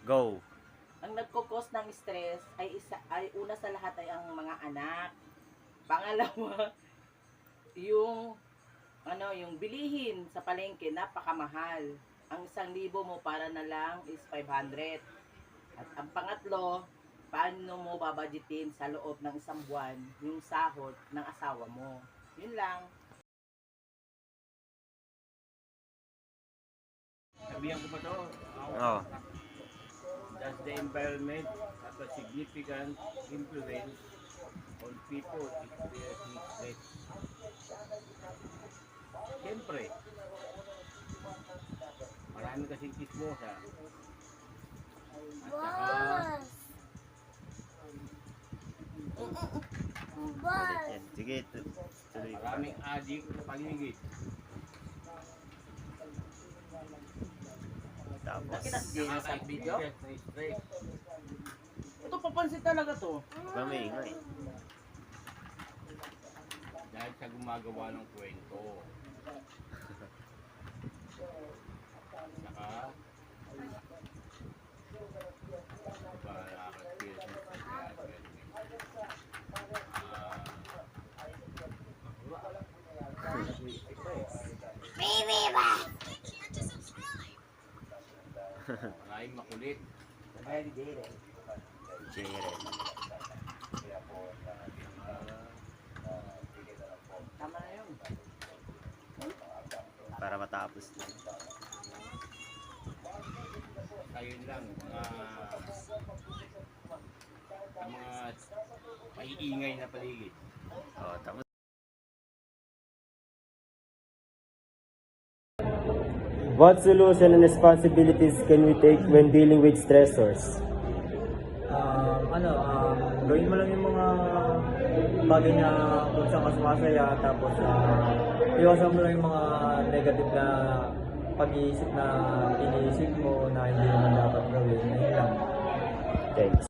Go. Ang nagko-cause ng stress ay una sa lahat ay ang mga anak. Pangalawa, yung yung bilihin sa palengke napakamahal. Ang 1,000 mo para na lang is 500. At ang pangatlo, paano mo babudgetin sa loob ng isang buwan yung sahod ng asawa mo. Yun lang. Sabihan ko pa to. Oh. Does the environment have a significant influence on people experiencing stress? Siyempre, marami kasing chismosa. At saka, Yan. Sige, tuloy. maraming addict sa paligid. Tapos, Nakita si Jenna sa video? Nakaka-experience ng stress. Ito papansin talaga to. maingay. Dahil sa gumagawa ng kwento. Saka, nakaka-experience ng stress. Maraming makulit. Very good. Jeren. Tama na yun. Para matapos na. Ayun lang, mga maiingay na paligid. Oh, tapos. What solution and responsibilities can we take when dealing with stressors? Gawin mo lang yung mga bagay na kung saan ka sumasaya, tapos iwasan mo lang yung mga negative na pag-iisip na iniisip mo na hindi naman dapat gawin. Ayun lang. Thanks.